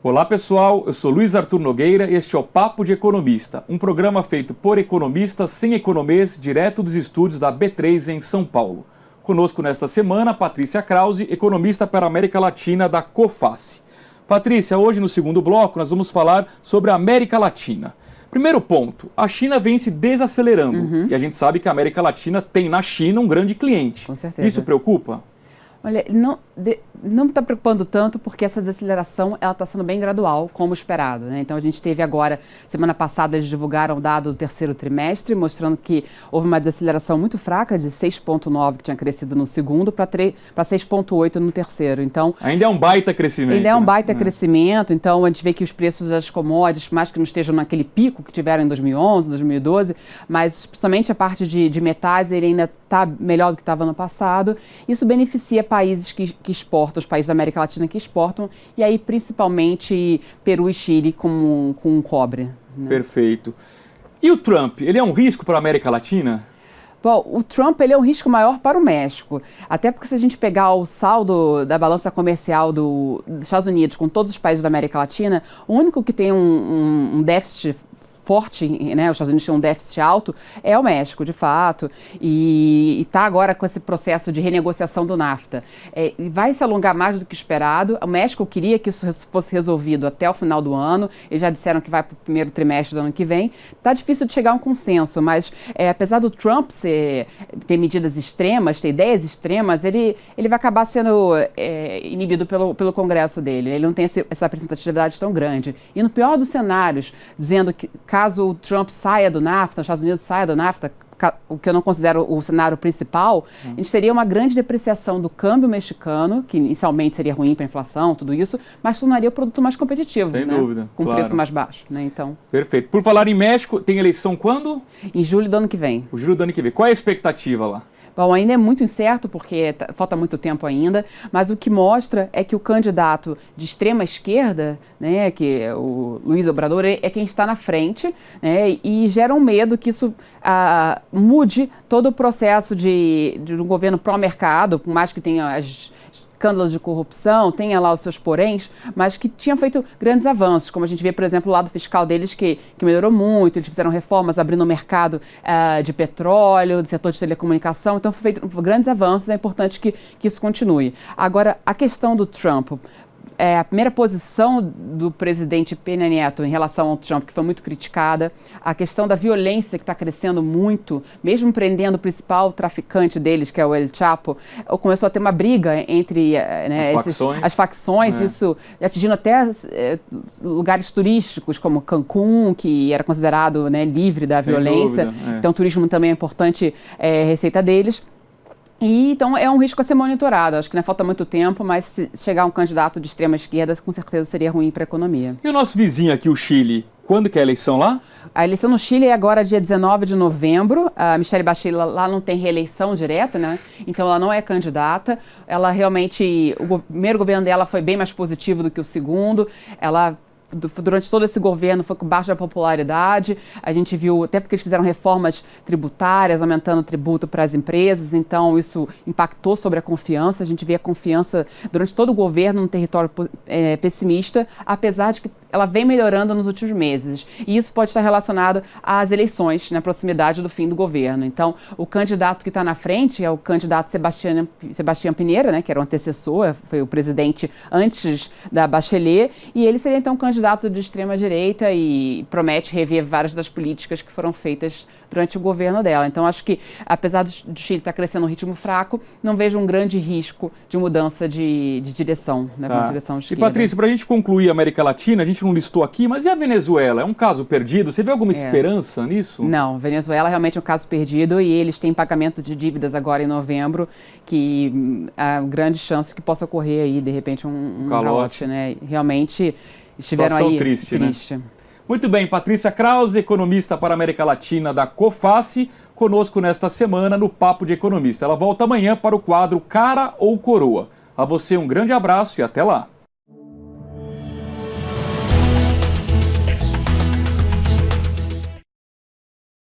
Olá pessoal, eu sou Luiz Arthur Nogueira e este é o Papo de Economista, um programa feito por economistas sem economês, direto dos estúdios da B3 em São Paulo. Conosco nesta semana, Patrícia Krause, economista para a América Latina da COFACE. Patrícia, hoje no segundo bloco nós vamos falar sobre a América Latina. Primeiro ponto, a China vem se desacelerando e a gente sabe que a América Latina tem na China um grande cliente. Com certeza. Isso preocupa? Olha, não está preocupando tanto porque essa desaceleração está sendo bem gradual, como esperado, né? Então a gente teve agora, semana passada eles divulgaram o dado do terceiro trimestre, mostrando que houve uma desaceleração muito fraca, de 6,9 que tinha crescido no segundo para 6,8 no terceiro. Então, ainda é um baita crescimento. Ainda é um baita crescimento, então a gente vê que os preços das commodities, mais que não estejam naquele pico que tiveram em 2011, 2012, mas principalmente a parte de metais, ele ainda está melhor do que estava no passado. Isso beneficia países que exportam, os países da América Latina que exportam, e aí principalmente Peru e Chile com cobre. Né? Perfeito. E o Trump, ele é um risco para a América Latina? Bom, o Trump ele é um risco maior para o México, até porque se a gente pegar o saldo da balança comercial dos Estados Unidos com todos os países da América Latina, o único que tem um déficit forte, né, os Estados Unidos têm um déficit alto, é o México, de fato, e está agora com esse processo de renegociação do NAFTA. E vai se alongar mais do que esperado. O México queria que isso fosse resolvido até o final do ano, eles já disseram que vai para o primeiro trimestre do ano que vem. Está difícil de chegar a um consenso, mas apesar do Trump ter medidas extremas, ter ideias extremas, ele vai acabar sendo inibido pelo Congresso dele. Ele não tem essa representatividade tão grande. E no pior dos cenários, dizendo que caso o Trump saia do NAFTA, os Estados Unidos saia do NAFTA, o que eu não considero o cenário principal, a gente teria uma grande depreciação do câmbio mexicano, que inicialmente seria ruim para a inflação, tudo isso, mas tornaria o produto mais competitivo. Sem dúvida, com claro. preço mais baixo. Né? Então, perfeito. Por falar em México, tem eleição quando? Em julho do ano que vem. O julho do ano que vem. Qual é a expectativa lá? Bom, ainda é muito incerto, porque falta muito tempo ainda, mas o que mostra é que o candidato de extrema esquerda, né, que é o Luiz Obrador, é quem está na frente, né, e gera um medo que isso mude todo o processo de um governo pró-mercado, por mais que tenha as escândalos de corrupção, tenha lá os seus poréns, mas que tinha feito grandes avanços, como a gente vê, por exemplo, o lado fiscal deles que melhorou muito, eles fizeram reformas abrindo o mercado de petróleo, do setor de telecomunicação, então foram feitos grandes avanços, é importante que isso continue. Agora, a questão do Trump, a primeira posição do presidente Peña Nieto em relação ao Trump, que foi muito criticada, a questão da violência que está crescendo muito, mesmo prendendo o principal traficante deles, que é o El Chapo, começou a ter uma briga entre as facções, isso atingindo até lugares turísticos, como Cancún, que era considerado livre da violência. Dúvida, Então o turismo também é importante receita deles. E, então, é um risco a ser monitorado. Acho que não falta muito tempo, mas se chegar um candidato de extrema esquerda, com certeza seria ruim para a economia. E o nosso vizinho aqui, o Chile, quando que é a eleição lá? A eleição no Chile é agora dia 19 de novembro. A Michelle Bachelet lá não tem reeleição direta, né? Então ela não é candidata. Ela realmente, o primeiro governo dela foi bem mais positivo do que o segundo. Ela durante todo esse governo foi com baixa popularidade, a gente viu, até porque eles fizeram reformas tributárias, aumentando o tributo para as empresas, então isso impactou sobre a confiança, a gente vê a confiança durante todo o governo num território pessimista, apesar de que ela vem melhorando nos últimos meses, e isso pode estar relacionado às eleições, na proximidade do fim do governo. Então, o candidato que está na frente é o candidato Sebastián Piñera, né, que era o antecessor, foi o presidente antes da Bachelet, e ele seria então um candidato de extrema-direita e promete rever várias das políticas que foram feitas durante o governo dela. Então, acho que, apesar do Chile estar crescendo num ritmo fraco, não vejo um grande risco de mudança de direção, né, tá. Uma direção esquerda. E, Patrícia, para a gente concluir a América Latina, a gente não listou aqui, mas e a Venezuela? É um caso perdido? Você vê alguma esperança nisso? Não, Venezuela realmente é um caso perdido e eles têm pagamento de dívidas agora em novembro, que há grande chance que possa ocorrer aí, de repente, um calote, né? Realmente estiveram situação aí triste, né? Triste. Muito bem, Patrícia Krause, economista para a América Latina da COFACE, conosco nesta semana no Papo de Economista. Ela volta amanhã para o quadro Cara ou Coroa. A você um grande abraço e até lá.